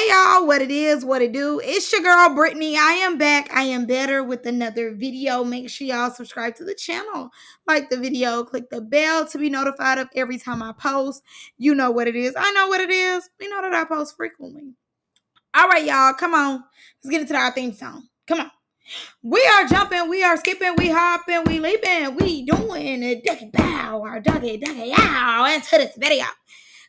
Hey y'all, what it is, what it do. It's your girl Brittany. I am back. I am better with another video. Make sure y'all subscribe to the channel. Like the video, click the bell to be notified of every time I post. You know what it is. I know what it is. We know that I post frequently. All right, y'all, come on. Let's get into our theme song. Come on. We are jumping, we are skipping, we hopping, we leaping, we doing a ducky bow, our ducky yow into this video.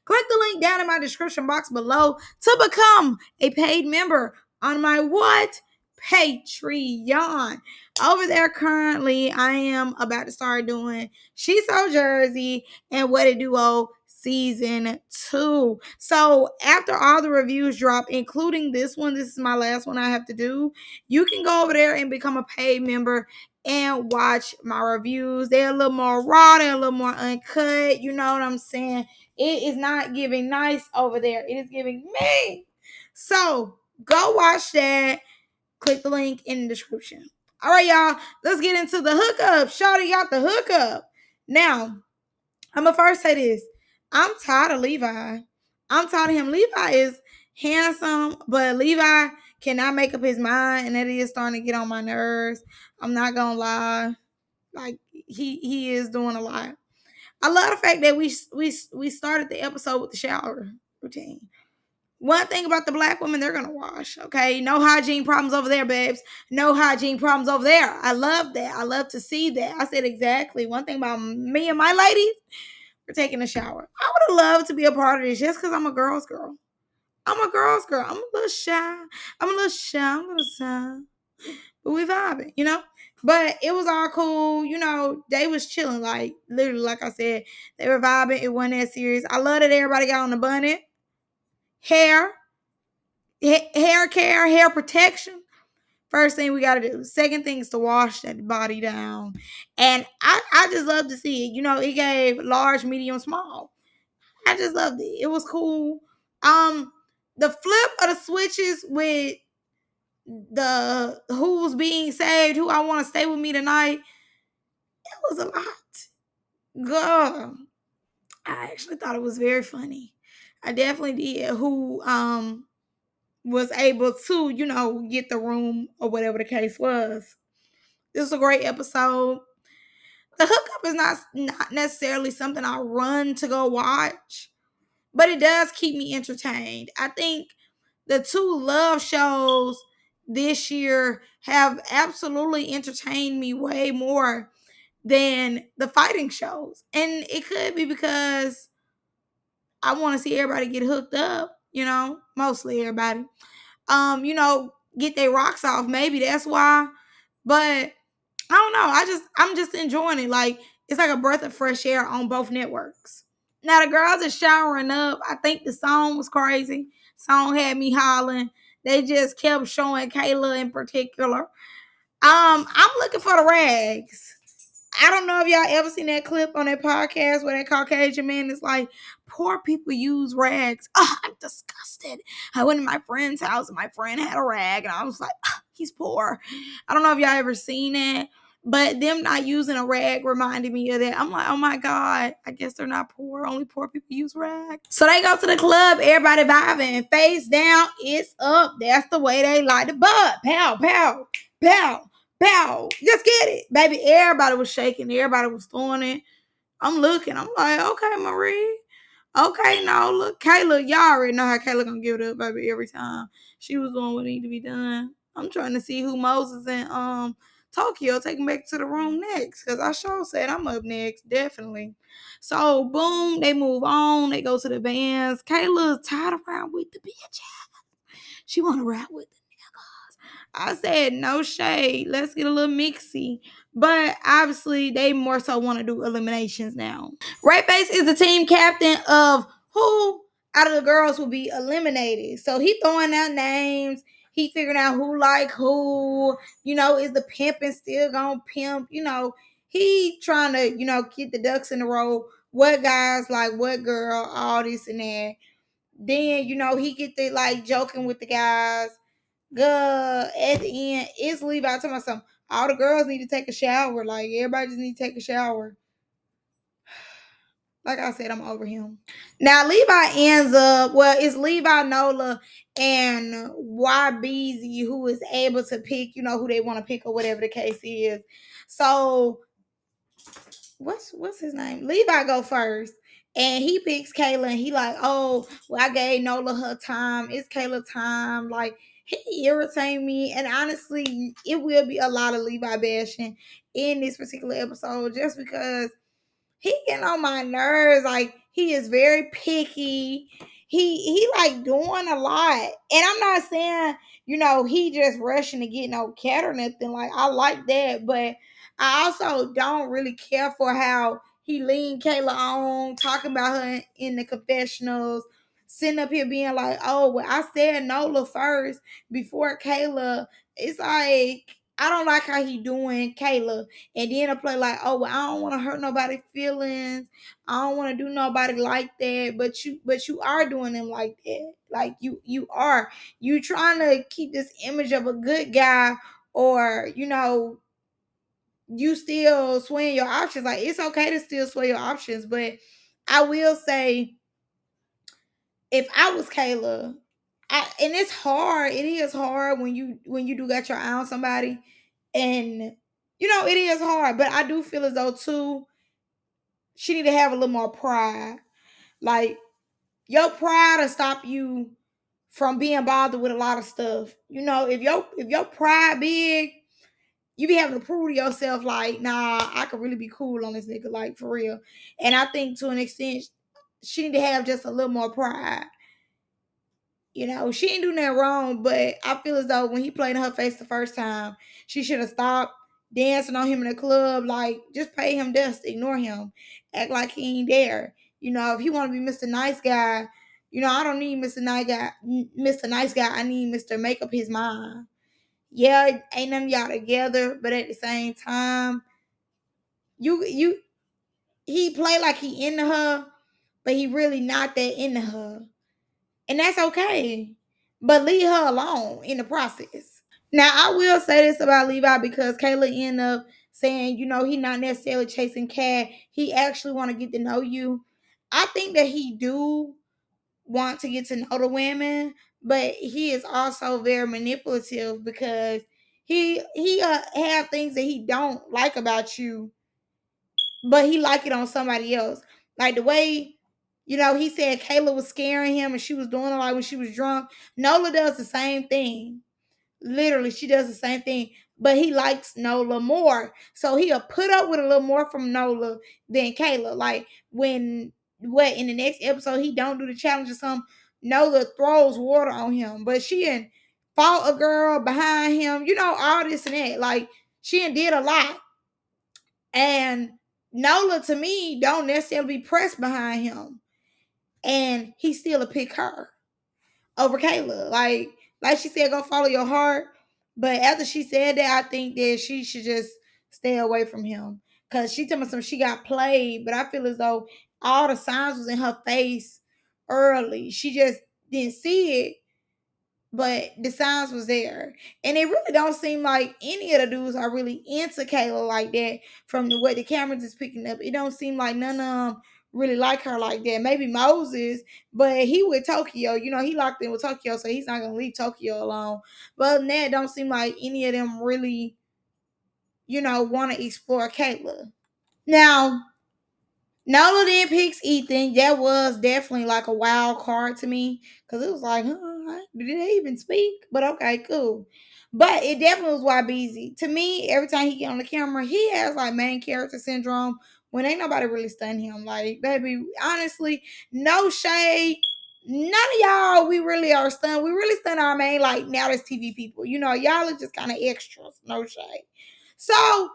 Click the link down in my description box below to become a paid member on my what? Patreon. Over there currently, I am about to start doing She's So Jersey and What It Duo season 2. So after all the reviews drop, including this one, this is my last one I have to do. You can go over there and become a paid member and watch my reviews. They're a little more raw, they're a little more uncut. You know what I'm saying? It is not giving nice over there. It is giving me. So go watch that. Click the link in the description. All right, y'all. Let's get into the hookup. Shawty got the hookup. Now, I'm going to first say this. I'm tired of Levi. I'm tired of him. Levi is handsome, but Levi cannot make up his mind, and that is starting to get on my nerves. I'm not going to lie. Like, he is doing a lot. I love the fact that we started the episode with the shower routine. One thing about the black women, they're gonna wash. Okay, no hygiene problems over there, babes. No hygiene problems over there. I love that. I love to see that. I said exactly. One thing about me and my ladies, we're taking a shower. I would have loved to be a part of this just because I'm a girl's girl. I'm a girl's girl. I'm a little shy. I'm a little shy. I'm a little shy. But we vibing, you know? But it was all cool. You know, they was chilling. Like, literally, like I said, they were vibing. It wasn't that serious. I love that everybody got on the bonnet. Hair care, hair protection. First thing we got to do. Second thing is to wash that body down. And I just love to see it. You know, it gave large, medium, small. I just loved it. It was cool. The flip of the switches with the who's being saved, who I want to stay with me tonight, it was a lot. Girl, I actually thought it was very funny. I definitely did. Who was able to, you know, get the room or whatever the case was. This was a great episode. The hookup is not necessarily something I run to go watch, but it does keep me entertained. I think the two love shows this year have absolutely entertained me way more than the fighting shows. And it could be because I want to see everybody get hooked up, you know, mostly everybody. You know, get their rocks off. Maybe that's why. But I don't know. I'm just enjoying it. Like, it's like a breath of fresh air on both networks. Now the girls are showering up. I think the song was crazy. Song had me hollering. They just kept showing Kayla in particular. I'm looking for the rags. I don't know if y'all ever seen that clip on that podcast where that Caucasian man is like, poor people use rags. Oh, I'm disgusted. I went to my friend's house and my friend had a rag and I was like, oh, he's poor. I don't know if y'all ever seen that, but them not using a rag reminded me of that. I'm like, oh my God, I guess they're not poor. Only poor people use rags. So they go to the club, everybody vibing, face down, it's up. That's the way they like the butt. Pow, pow, pow. Pow, let's get it. Baby, everybody was shaking. Everybody was throwing it. I'm looking. I'm like, okay, Marie. Okay, now look, Kayla, y'all already know how Kayla gonna give it up, baby, every time. She was doing what needed to be done. I'm trying to see who Moses and Tokyo taking back to the room next. Cause I sure said I'm up next, definitely. So boom, they move on. They go to the bands. Kayla's tired around with the bitch. She wanna ride with the niggas. I said no shade. Let's get a little mixy. But obviously, they more so want to do eliminations now. Ray Face is the team captain of who out of the girls will be eliminated. So he throwing out names. He figuring out who like who. You know, is the pimping still gonna pimp? You know, he trying to, you know, get the ducks in a row. What guys like what girl, all this and that. Then, you know, he get the like joking with the guys. Good. At the end, it's Levi talking about something. All the girls need to take a shower. Like, everybody just need to take a shower. Like I said, I'm over him. Now Levi ends up, well, it's Levi, Nola, and YBZ who is able to pick, who they want to pick or whatever the case is. So what's his name? Levi go first. And he picks Kayla and he like, oh, well, I gave Nola her time. It's Kayla time. Like, he irritate me. And honestly, it will be a lot of Levi bashing in this particular episode just because he getting on my nerves. Like, he is very picky. He like doing a lot. And I'm not saying, he just rushing to get no cat or nothing. Like, I like that, but I also don't really care for how he leaned Kayla on, talking about her in the confessionals, sitting up here being like, oh, well, I said Nola first before Kayla. It's like, I don't like how he doing Kayla. And then I play like, oh, well, I don't want to hurt nobody's feelings. I don't want to do nobody like that. But you are doing them like that. Like you are. You trying to keep this image of a good guy, or you still swaying your options. Like, it's okay to still sway your options, but I will say, if I was Kayla, and it's hard. It is hard when you do got your eye on somebody, and it is hard. But I do feel as though too, she need to have a little more pride. Like, your pride will stop you from being bothered with a lot of stuff. If your pride big, you be having to prove to yourself like, nah, I could really be cool on this nigga, like, for real. And I think to an extent, she need to have just a little more pride. She ain't do nothing wrong, but I feel as though when he played in her face the first time, she should have stopped dancing on him in the club. Like, just pay him dust, ignore him, act like he ain't there. If he want to be Mr. Nice Guy, I don't need Mr. Nice Guy. Mr. Nice Guy, I need Mr. Make Up His Mind. Yeah, ain't none of y'all together, but at the same time, you he play like he into her, but he really not that into her. And that's okay. But leave her alone in the process. Now, I will say this about Levi because Kayla ended up saying, he not necessarily chasing cat. He actually want to get to know you. I think that he do want to get to know the women, but he is also very manipulative because he have things that he don't like about you, but he like it on somebody else. Like the way, he said Kayla was scaring him and she was doing it like when she was drunk. Nola does the same thing. Literally, she does the same thing. But he likes Nola more. So he'll put up with a little more from Nola than Kayla. Like when in the next episode he don't do the challenge or something, Nola throws water on him. But she and fought a girl behind him, all this and that. Like, she did a lot. And Nola, to me, don't necessarily be pressed behind him. And he still a pick her over Kayla. Like she said, go follow your heart. But after she said that, I think that she should just stay away from him. Cause she told me some she got played, but I feel as though all the signs was in her face early. She just didn't see it, but the signs was there. And it really don't seem like any of the dudes are really into Kayla like that from the way the cameras is picking up. It don't seem like none of them really like her like that. Maybe Moses, but he with Tokyo. He locked in with Tokyo, so he's not going to leave Tokyo alone. But other than that, it don't seem like any of them really, want to explore Kayla. Now, Nola then picks Ethan. That was definitely like a wild card to me because it was like, did they even speak? But okay, cool. But it definitely was YBZ. To me, every time he get on the camera, he has like main character syndrome when ain't nobody really stun him. Like, baby, honestly, no shade. None of y'all, we really are stunned. We really stun our main, like, now there's TV people. Y'all are just kind of extras. No shade. So,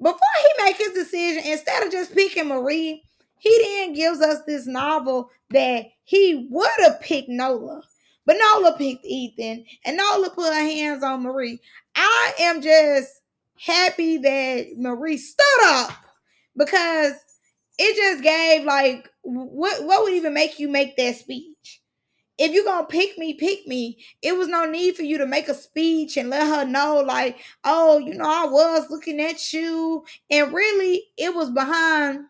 before he make his decision, instead of just picking Marie, he then gives us this novel that he would have picked Nola, but Nola picked Ethan, and Nola put her hands on Marie. I am just happy that Marie stood up because it just gave, like, what would even make you make that speech? If you're gonna pick me, pick me. It was no need for you to make a speech and let her know, like, oh, I was looking at you. And really, it was behind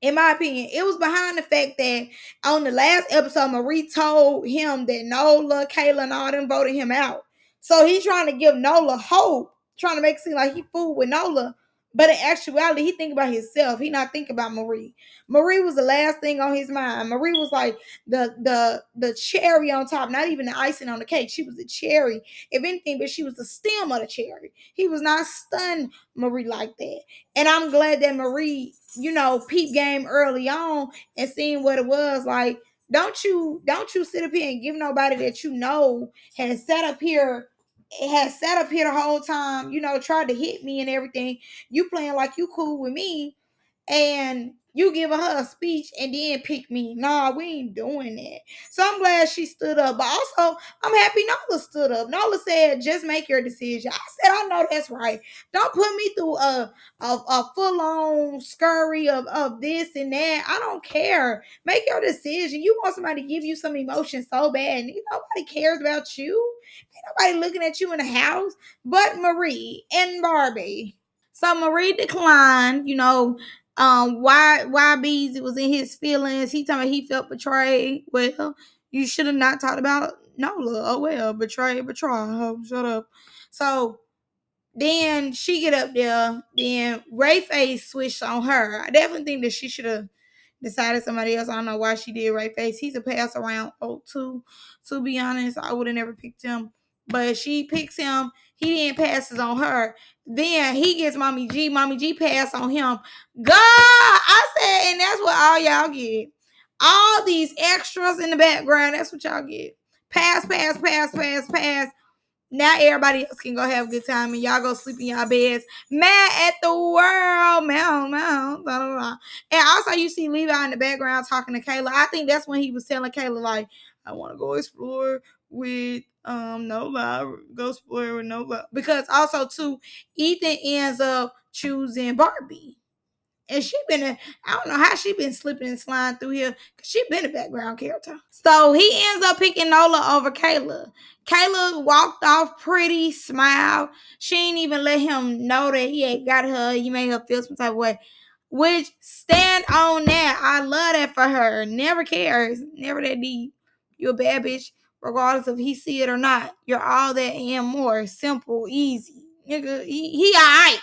In my opinion, it was behind the fact that on the last episode, Marie told him that Nola, Kayla, and all them voted him out. So he's trying to give Nola hope, trying to make it seem like he fooled with Nola. But in actuality, he think about himself. He not think about Marie. Marie was the last thing on his mind. Marie was like the cherry on top, not even the icing on the cake. She was the cherry, if anything, but she was the stem of the cherry. He was not stunned Marie like that. And I'm glad that Marie, peep game early on and seeing what it was like. Don't you sit up here and give nobody that has sat up here the whole time, tried to hit me and everything. You playing like you cool with me, and you giving her a speech and then pick me. Nah, we ain't doing that. So I'm glad she stood up. But also, I'm happy Nola stood up. Nola said, just make your decision. I said, I know that's right. Don't put me through a full-on scurry of this and that. I don't care. Make your decision. You want somebody to give you some emotion so bad. And nobody cares about you. Ain't nobody looking at you in the house but Marie and Barbie. So Marie declined, why Bees was in his feelings. He told me he felt betrayed. Well, you should have not talked about Nola. Oh well, betrayed. Oh, shut up. So then she get up there. Then Ray Face switched on her. I definitely think that she should have decided somebody else. I don't know why she did Ray Face. He's a pass around too. To be honest, I would have never picked him. But she picks him. He then passes on her. Then he gets Mommy G. Mommy G pass on him. God, I said, and that's what all y'all get. All these extras in the background, that's what y'all get. Pass, pass, pass, pass, pass. Now everybody else can go have a good time and y'all go sleep in y'all beds. Mad at the world. Meow, meow, blah, blah, blah. And also you see Levi in the background talking to Kayla. I think that's when he was telling Kayla, like, I want to go explore with Nova. Go explore with Nova. Because also too, Ethan ends up choosing Barbie. And I don't know how she been slipping and sliding through here because she been a background character. So he ends up picking Nola over Kayla. Kayla walked off pretty, smiled. She ain't even let him know that he had got her. He made her feel some type of way. Which, stand on that. I love that for her. Never cares. Never that deep. You're a bad bitch, regardless if he see it or not. You're all that and more. Simple, easy. Nigga, he alright.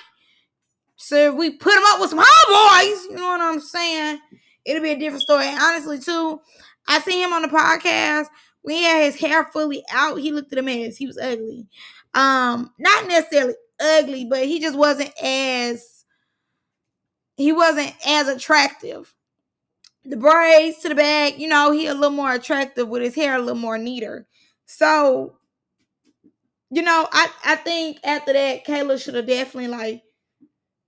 So if we put him up with some homeboys, you know what I'm saying? It'll be a different story. And honestly, too, I seen him on the podcast when he had his hair fully out. He looked at a mess. He was ugly. Not necessarily ugly, but he wasn't as attractive. The braids to the back, he a little more attractive with his hair a little more neater. So, I think after that, Kayla should have definitely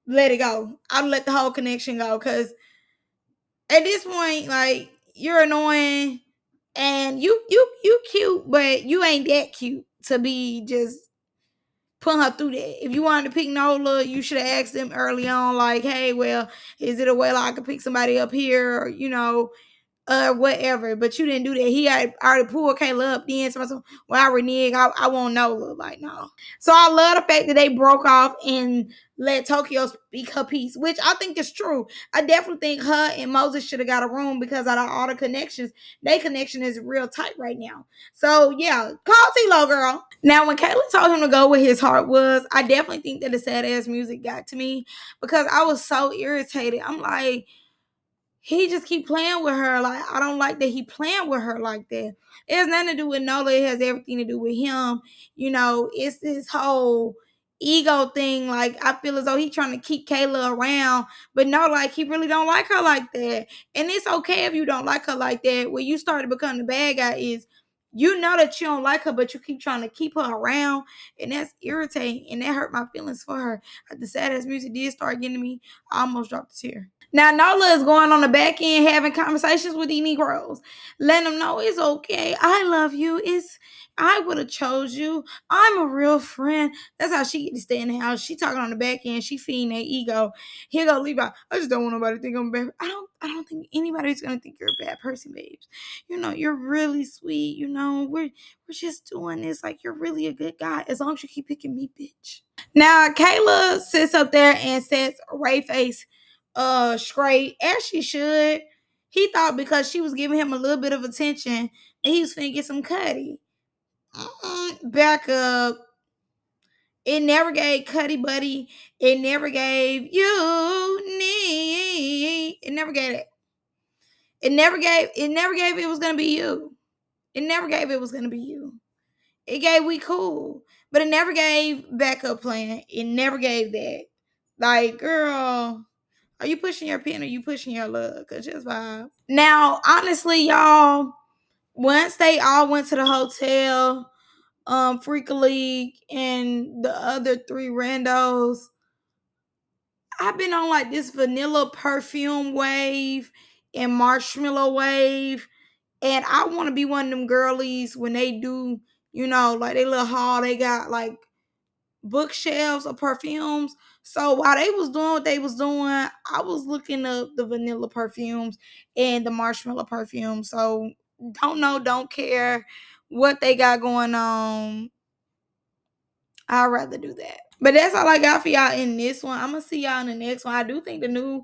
let it go. I'd let the whole connection go because at this point, you're annoying and you cute, but you ain't that cute to be just putting her through that. If you wanted to pick Nola, you should have asked them early on, like, hey, well, is it a way I could pick somebody up here, or, whatever. But you didn't do that. He had already pulled Kayla up. Then somebody said, well, I renege. I won't know. Like, no. So I love the fact that they broke off and let Tokyo speak her piece, which I think is true. I definitely think her and Moses should have got a room because out of all the connections, their connection is real tight right now. So yeah, call T-Lo, girl. Now, when Kayla told him to go where his heart was, I definitely think that the sad ass music got to me because I was so irritated. I'm like, he just keep playing with her. Like, I don't like that he playing with her like that. It has nothing to do with Nola. It has everything to do with him. It's this whole ego thing. Like, I feel as though he trying to keep Kayla around, but no, like, he really don't like her like that. And it's okay if you don't like her like that. Where you start to become the bad guy is you know that you don't like her, but you keep trying to keep her around, and that's irritating, and that hurt my feelings for her. The saddest music did start getting to me. I almost dropped a tear. Now, Nola is going on the back end having conversations with these Negroes, letting them know it's okay. I love you. I would have chose you. I'm a real friend. That's how she get to stay in the house. She talking on the back end. She feeding that ego. Here go Levi. I just don't want nobody to think I'm bad. I don't think anybody's gonna think you're a bad person, babes. You're really sweet. We're just doing this. Like, you're really a good guy. As long as you keep picking me, bitch. Now, Kayla sits up there and says, Ray Face, straight, as she should. He thought because she was giving him a little bit of attention and he was finna get some cutty. Back up. It never gave Cuddy Buddy. It never gave you need. It never gave it. It never gave. It never gave it was gonna be you. It never gave it was gonna be you. It gave we cool, but it never gave backup plan. It never gave that. Like, girl, are you pushing your pen or you pushing your love? Cause just vibe. Now, honestly, y'all, once they all went to the hotel, Freak League and the other three randos, I've been on like this vanilla perfume wave and marshmallow wave. And I want to be one of them girlies when they do, like they little haul, they got like bookshelves of perfumes. So while they was doing what they was doing, I was looking up the vanilla perfumes and the marshmallow perfumes. So don't know, don't care what they got going on. I'd rather do that. But that's all I got for y'all in this one. I'm gonna see y'all in the next one. I do think the new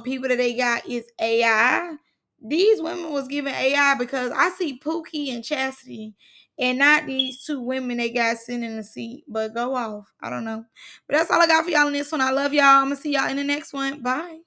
people that they got is AI. These women was giving AI because I see Pookie and Chastity and not these two women they got sitting in the seat. But go off. I don't know. But that's all I got for y'all in this one. I love y'all. I'm gonna see y'all in the next one. Bye.